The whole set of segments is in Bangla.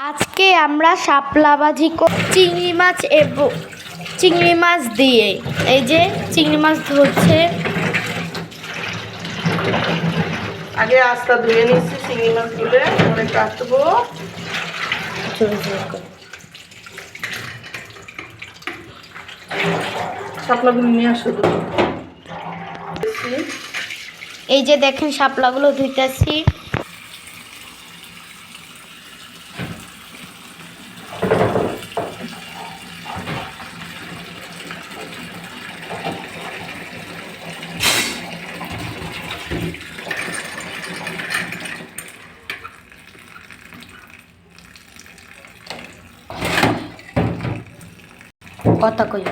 আজকে আমরা শাপলা ভাজি চিংড়ি মাছ দিয়ে। এই যে চিংড়ি মাছ ধরছে। আগে আস্তা ধুয়ে নিচ্ছি চিংড়ি মাছগুলো, পরে কাটবো। শাপলাগুলো নিয়ে আসো। এই যে দেখেন শাপলাগুলো ধুইতেছি। কথা কই,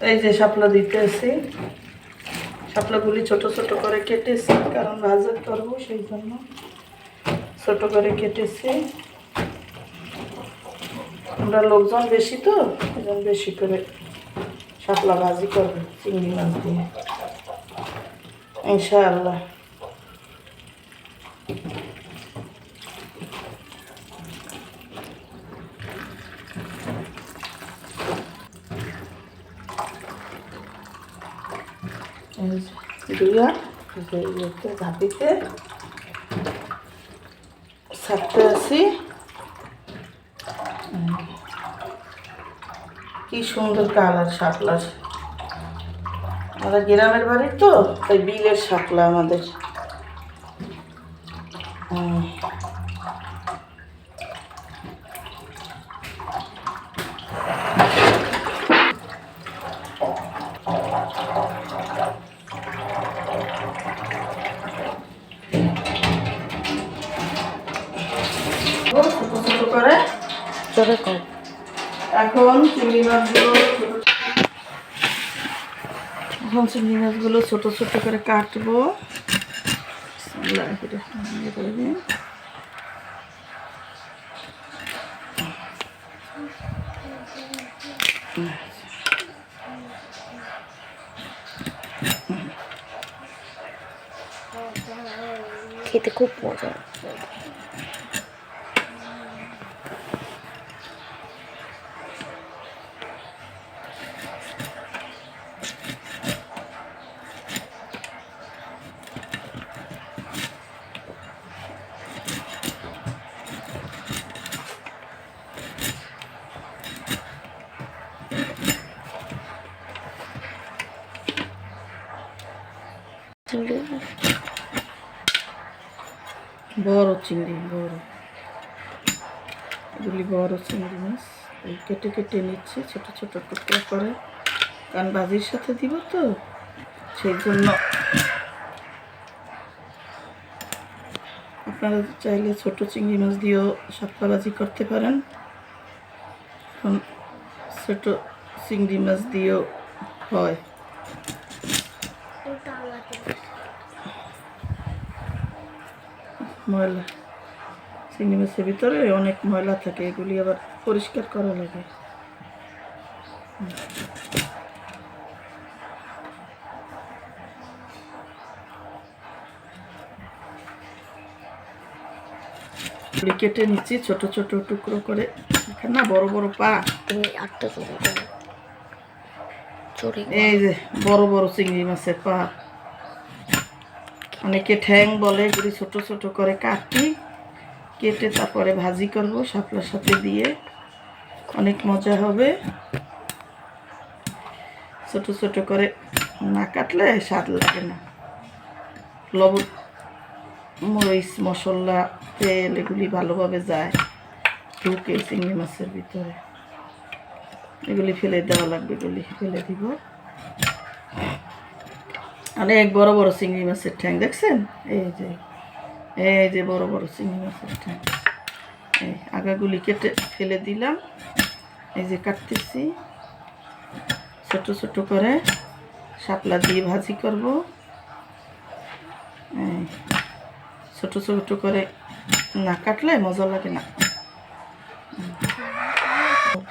এই যে শাপলা দিতেছি। শাপলাগুলি ছোট ছোট করে কেটেছি, কারণ ভাজা করবো সেই জন্য ছোট করে কেটেছি। আমরা লোকজন বেশি তো, এখন বেশি করে শাপলা ভাজি করবো চিংড়ি মাছ দিয়ে ইনশাআল্লাহ। দুইয়া ধাপিতে ছাড়তে আসি। কি সুন্দর কালার শাপলার। আমাদের গ্রামের বাড়ি তো, তাই বিলের শাপলা আমাদের। ছোট ছোট করে এখন চিংড়ি মাছগুলো ছোট ছোট করে কাটবো। খেতে খুব মজা। বড় চিংড়ি, এগুলি বড় চিংড়ি মাছ। এই কেটে কেটে নিচ্ছি ছোট ছোট টুকরো করে, কারণ ভাজির সাথে দিব তো সেই জন্য। আপনারা চাইলে ছোট চিংড়ি মাছ দিয়েও শাপলা ভাজি করতে পারেন। এখন ছোট চিংড়ি মাছ দিয়েও হয়। ময়লা চিংড়ি মাছের ভিতরে অনেক ময়লা থাকে, এগুলি আবার পরিষ্কার করা লাগে। কেটে নিচ্ছি ছোট ছোট টুকরো করে। না বড় বড় পা, এই যে বড় বড় চিংড়ি মাছের পা, অনেকে ঠ্যাং বলে। এগুলি ছোট ছোট করে কাটি, কেটে তারপরে ভাজি করব শাপলার সাথে দিয়ে, অনেক মজা হবে। ছোট ছোট করে না কাটলে স্বাদ লাগে না। লবণ, মরিচ, মশলা, তেল এগুলি ভালোভাবে যায় ঢুকে চিংড়ি মাছের ভিতরে। এগুলি ফেলে দেওয়া লাগবে, এগুলি ফেলে দিব। অনেক বড় বড় চিংড়ি মাছের ঠ্যাং দেখছেন? এই যে বড় বড় চিংড়ি মাছের ঠ্যাং। এই আগাগুলি কেটে ফেলে দিলাম। এই যে কাটতেছি ছোট ছোট করে, শাপলা দিয়ে ভাজি করব। ছোট ছোট করে না কাটলে মজা লাগে না।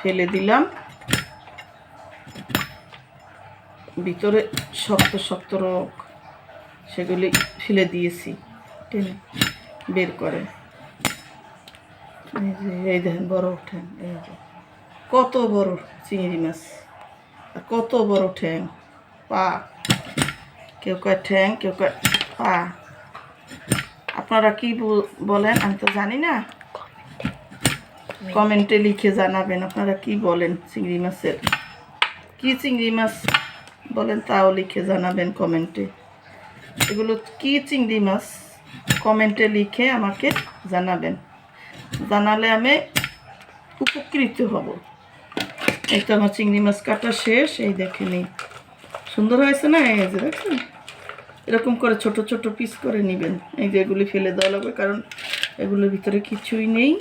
ফেলে দিলাম। ভিতরে শক্ত শক্ত রক, সেগুলি ফেলে দিয়েছি টেনে বের করে। এই দেখেন বড় ঠ্যাং, এই যে কত বড় চিংড়ি মাছ, আর কত বড় ঠ্যাং, পা, কেউ কয় ঠ্যাং, কেউ কয় পা। আপনারা কি বলেন আমি তো জানি না, কমেন্টে লিখে জানাবেন আপনারা কি বলেন চিংড়ি মাছের, কি চিংড়ি মাছ বলেন তাও লিখে জানাবেন কমেন্টে। এগুলো কি চিংড়ি মাছ কমেন্টে লিখে আমাকে জানাবেন, জানালে আমি উপকৃত হব। এই তো আমার চিংড়ি মাছ কাটা শেষ, এই দেখে নিই সুন্দর হয়েছে না, এই যে দেখছেন এরকম করে ছোট ছোট পিস করে নেবেন। এই যে এগুলি ফেলে দেওয়া লাগবে কারণ এগুলোর ভিতরে কিছুই নেই।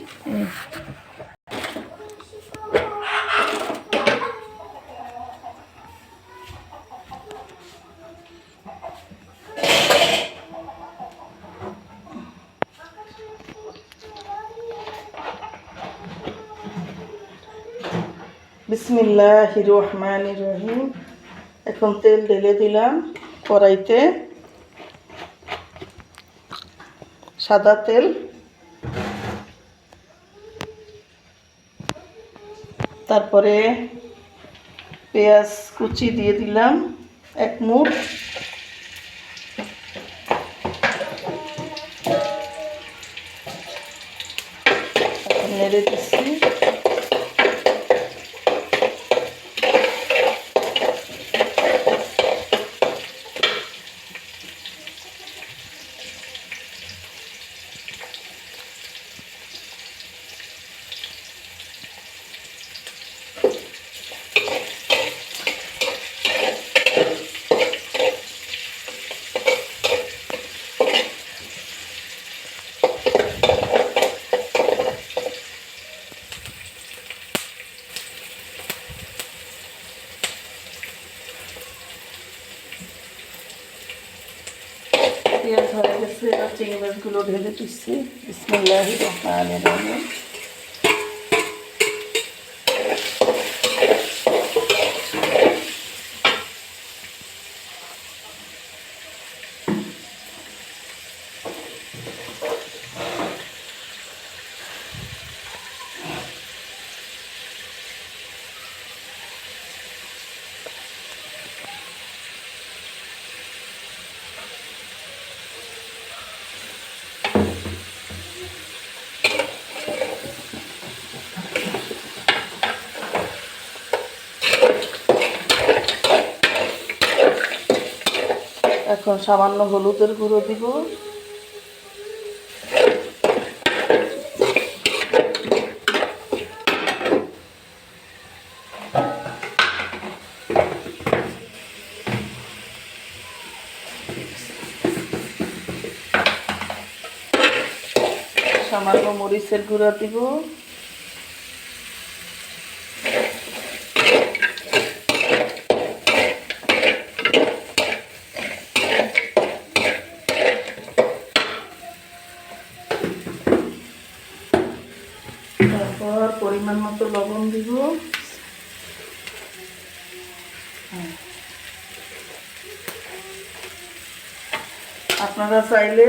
বিসমিল্লাহির রহমানির রহিম। এখন তেল ঢেলে দিলাম কড়াইতে, সাদা তেল। তারপরে পেঁয়াজ কুচি দিয়ে দিলাম 1 মুঠ, নেড়ে দিচ্ছি। পেঁয়াজ হয়ে গেছে, এবার চিংড়ি মাছগুলো ঢেলে দিচ্ছি। বিসমিল্লাহির রহমানির রহিম। এখন সামান্য হলুদের গুঁড়ো দিব, সামান্য মরিচের গুঁড়া দিব, তারপর পরিমাণ মতো লবণ দিব। আপনারা চাইলে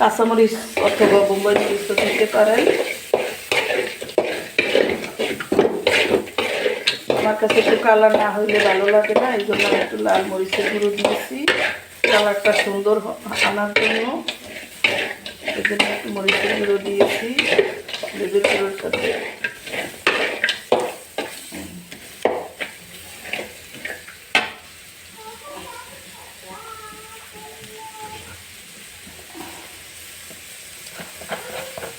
কাঁচামরিচ অথবা বোম্বাই মরিচও দিতে পারেন। আমার কাছে একটু কালার না হইলে ভালো লাগে না, এই জন্য আমি একটু লাল মরিচের গুঁড়ো দিয়েছি কালারটা সুন্দর আনার জন্য। এই জন্য একটু মরিচের গুঁড়ো দিয়েছি লেবুর গুঁড়োর সাথে।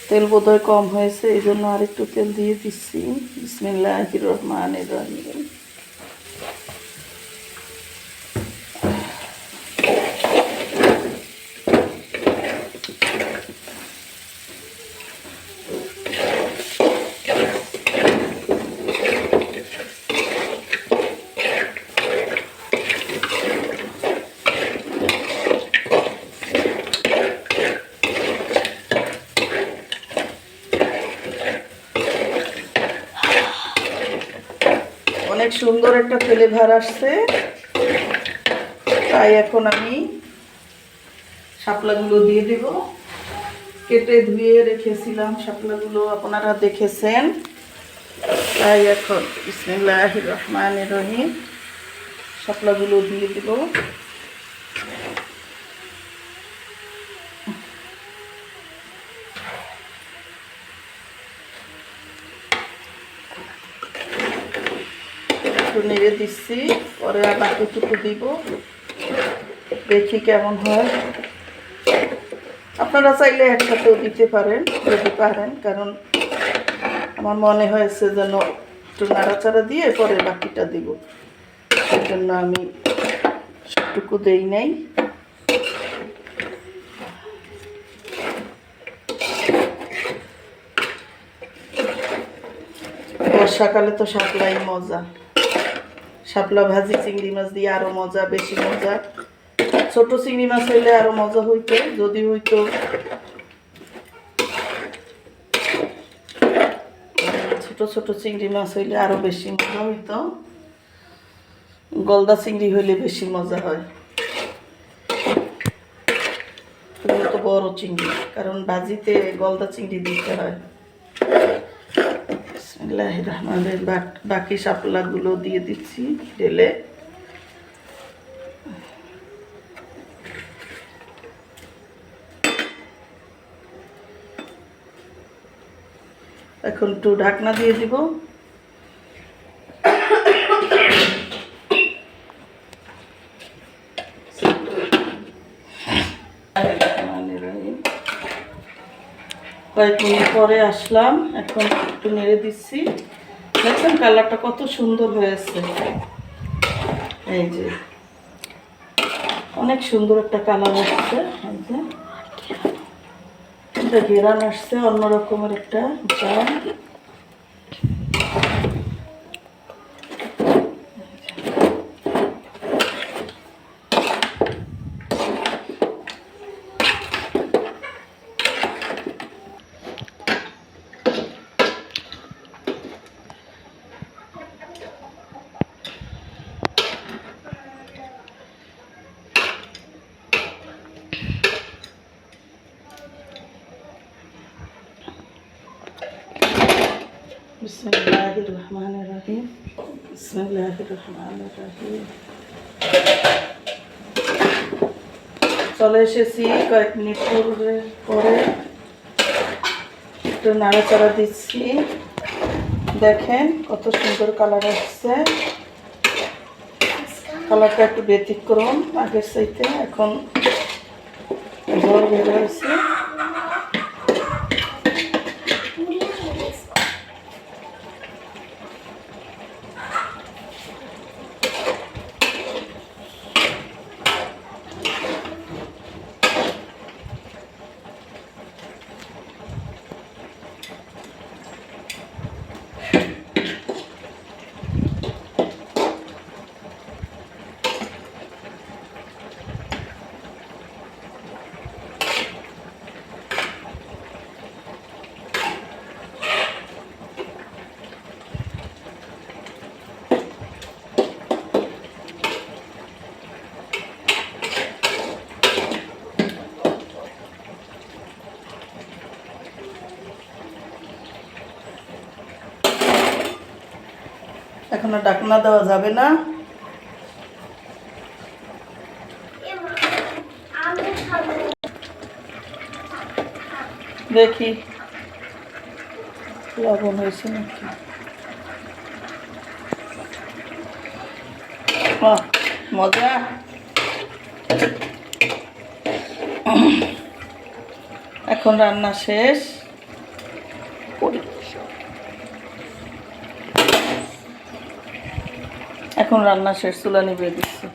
তেল বোধহয় কম হয়েছে, এই জন্য আরেকটু তেল দিয়ে দিচ্ছি। বিসমিল্লাহির রহমানির রহিম। অনেক সুন্দর একটা ফ্লেভার আসছে, তাই এখন আমি শাপলাগুলো দিয়ে দেব। কেটে ধুয়ে রেখেছিলাম, শাপলাগুলো আপনারা দেখেছেন। তাই এখন বিসমিল্লাহির রহমানির রহিম শাপলাগুলো দিয়ে দিব। একটু নেড়ে দিচ্ছি, পরে আর বাকিটুকু দিব, দেখি কেমন হয়। আপনারা চাইলে একসাথেও দিতে পারেন যদি পারেন, কারণ আমার মনে হয়েছে যেন একটু নাড়াচাড়া দিয়ে পরে বাকিটা দিব, সেই জন্য আমি সবটুকু দেই নাই। বর্ষাকালে তো শাপলাই মজা, শাপলা ভাজি চিংড়ি মাছ দিয়ে আরো মজা, বেশি মজা। ছোট চিংড়ি মাছ হইলে আরো মজা হইতো, যদি হইতো ছোট ছোট চিংড়ি মাছ হইলে আরো বেশি মজা হইতো। গলদা চিংড়ি হইলে বেশি মজা হয়, তো বড় চিংড়ি, কারণ ভাজিতে গলদা চিংড়ি দিতে হয়। বিসমিল্লাহির রহমানির রহিম বাকি শাপলাগুলো দিয়ে দিচ্ছি ঢেলে। এখন একটু ঢাকনা দিয়ে দিব। কয়েক মিনিট পরে আসলাম, এখন একটু নেড়ে দিচ্ছি। দেখছেন কালারটা কত সুন্দর হয়েছে, এই যে অনেক সুন্দর একটা কালার আসছে। এই যে এটা ঘেরান আসছে, অন্যরকমের একটা জাম। বিসমিল্লাহির রহমানির রহিম, বিসমিল্লাহির রহমানির রহিম। চলে এসেছি কয়েক মিনিট পরে একটু নাড়াচাড়া দিচ্ছি। দেখেন কত সুন্দর কালার আসছে, কালারটা একটু ব্যতিক্রম আগের চাইতে, এখন জল বের হয়েছে। এখন আর ঢাকনা দেওয়া যাবে না। দেখি লবণ হয়েছে নাকি। মজা। এখন রান্না শেষ, চুলা নিভিয়ে দিচ্ছি।